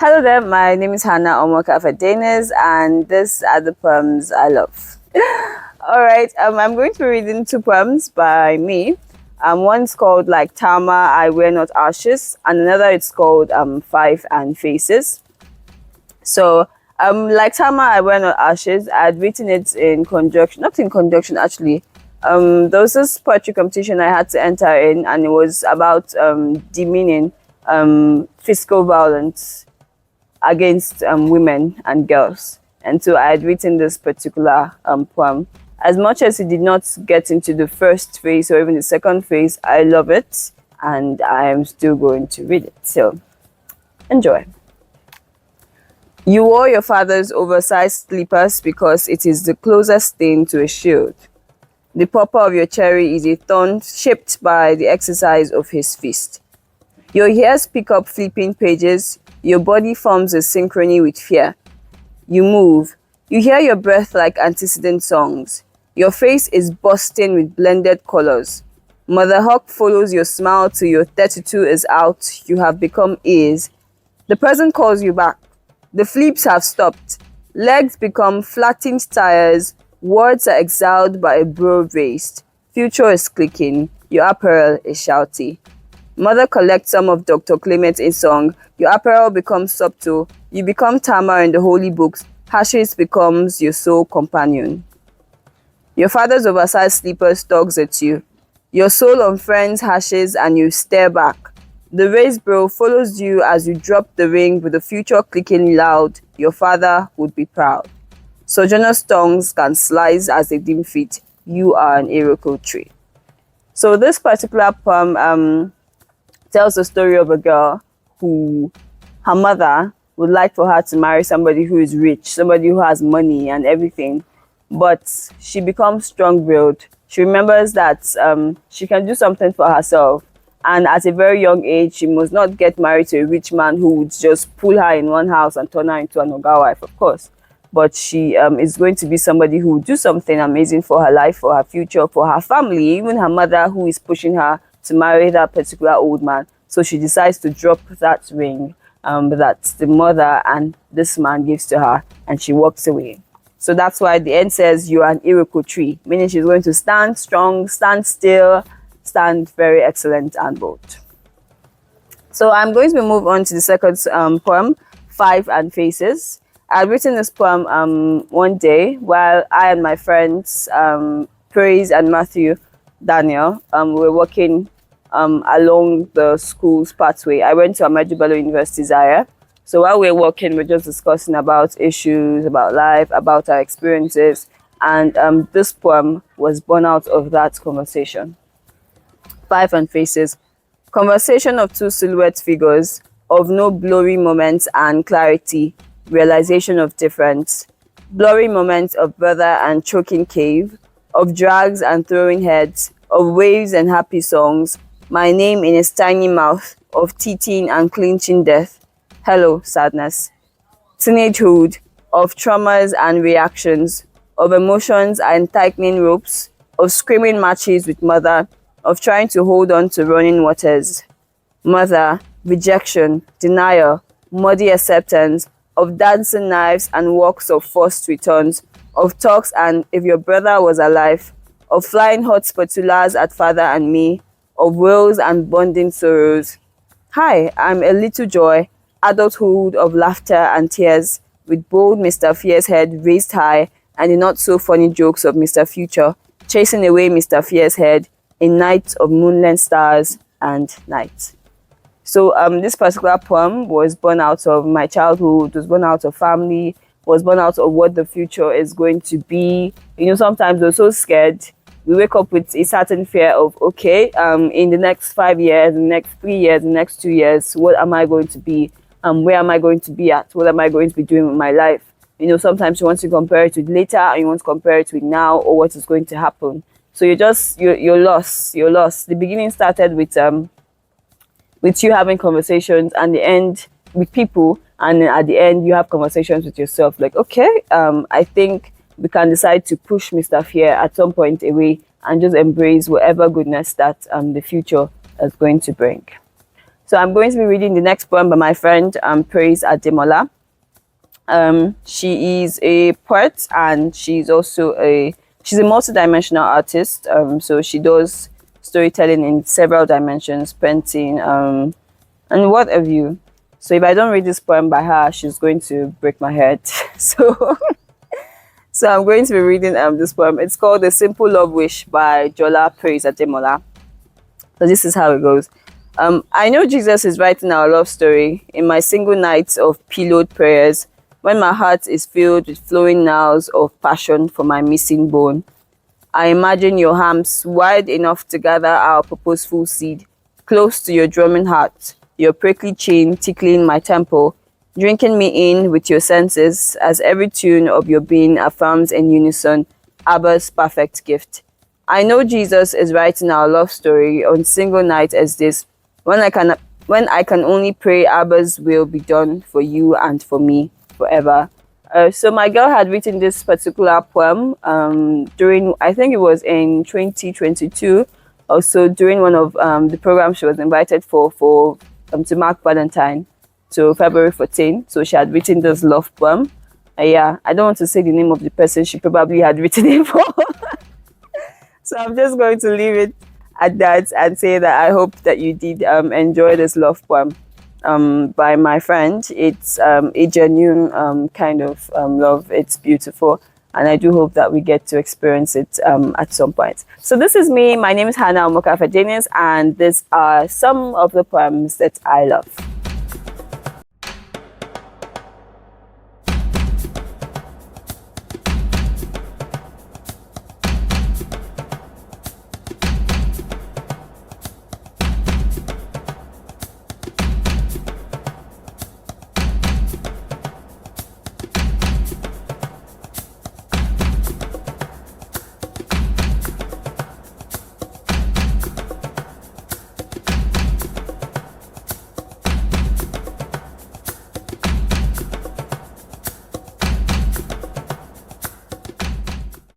Hello there, my name is Hannah Omokafe Dennis, and these are the poems I love. Alright, I'm going to be reading two poems by me. One's called Like Tama, I Wear Not Ashes, and another it's called Five and Faces. So, Like Tama, I Wear Not Ashes, I had written it in conjunction, not in conjunction actually. There was this poetry competition I had to enter in, and it was about demeaning physical violence against women and girls. And so I had written this particular poem. As much as it did not get into the first phase or even the second phase, I love it and I am still going to read it. So enjoy. You wore your father's oversized slippers because it is the closest thing to a shield. The purple of your cherry is a thorn shaped by the exercise of his fist. Your ears pick up flipping pages. Your body forms a synchrony with fear. You move. You hear your breath like antecedent songs. Your face is bursting with blended colors. Mother Hawk follows your smile till your 32 is out. You have become ears. The present calls you back. The flips have stopped. Legs become flattened tires. Words are exiled by a brow raised. Future is clicking. Your apparel is shouty. Mother collects some of Dr. Clement in song. Your apparel becomes subtle. You become Tamar in the holy books. Hashes becomes your sole companion. Your father's oversized slippers tugs at you. Your soul unfriends Hashes and you stare back. The raised brow follows you as you drop the ring with the future clicking loud. Your father would be proud. Sojourner's tongues can slice as they deem fit. You are an Iroko tree. So this particular poem tells the story of a girl who her mother would like for her to marry somebody who is rich, somebody who has money and everything. But she becomes strong-willed. She remembers that she can do something for herself. And at a very young age, she must not get married to a rich man who would just pull her in one house and turn her into an Oga wife, of course. But she is going to be somebody who will do something amazing for her life, for her future, for her family, even her mother who is pushing her to marry that particular old man. So she decides to drop that ring that the mother and this man gives to her, and she walks away. So that's why the end says you are an Iroko tree, meaning she's going to stand strong, stand still, stand very excellent and bold. So I'm going to move on to the second poem, Five and Faces. I had written this poem one day while I and my friends, Praise and Matthew Daniel, were walking along the school's pathway. I went to Ahmadu Bello University, Zaria. So while we were walking, we're just discussing about issues, about life, about our experiences. And this poem was born out of that conversation. Five and Faces. Conversation of two silhouette figures, of no blurry moments and clarity, realization of difference. Blurry moments of brother and choking cave, of drags and throwing heads, of waves and happy songs. My name in his tiny mouth, of teething and clinching death. Hello, sadness. Teenagehood, of traumas and reactions, of emotions and tightening ropes, of screaming matches with mother, of trying to hold on to running waters. Mother, rejection, denial, muddy acceptance, of dancing knives and walks of forced returns, of talks and if your brother was alive, of flying hot spatulas at father and me, of wills and bonding sorrows. Hi, I'm a little joy, adulthood of laughter and tears, with bold Mr. Fear's head raised high and the not so funny jokes of Mr. Future, chasing away Mr. Fear's head in nights of moonlit stars and night. So this particular poem was born out of my childhood, was born out of family, was born out of what the future is going to be. You know, sometimes we're so scared. We wake up with a certain fear of, okay, in the next 5 years, the next 3 years, the next 2 years, what am I going to be? Where am I going to be at? What am I going to be doing with my life? You know, sometimes you want to compare it with later and you want to compare it with now or what is going to happen. So you're lost. You're lost. The beginning started with you having conversations and the end with people, and then at the end you have conversations with yourself like, okay, I think we can decide to push Mr. Fear at some point away and just embrace whatever goodness that the future is going to bring. So I'm going to be reading the next poem by my friend Praise Ademola. She is a poet, and she's also a multidimensional artist. So she does storytelling in several dimensions, painting, and what have you. So if I don't read this poem by her, she's going to break my heart. So so I'm going to be reading this poem. It's called The Simple Love Wish by Jola Praise Ademola. So this is how it goes. I know Jesus is writing our love story in my single nights of pillowed prayers, when my heart is filled with flowing nows of passion for my missing bone. I imagine your arms wide enough to gather our purposeful seed, close to your drumming heart, your prickly chin tickling my temple, drinking me in with your senses as every tune of your being affirms in unison Abba's perfect gift. I know Jesus is writing our love story on single night as this, when I can only pray Abba's will be done for you and for me forever. So my girl had written this particular poem during, I think it was in 2022, also during one of the programs she was invited for to mark Valentine, so February 14. So she had written this love poem. Yeah, I don't want to say the name of the person she probably had written it for. So I'm just going to leave it at that and say that I hope that you did enjoy this love poem by my friend. It's a genuine kind of love. It's beautiful, and I do hope that we get to experience it at some point. So this is me. My name is Hannah Omokafe Dennis, and these are some of the poems that I love.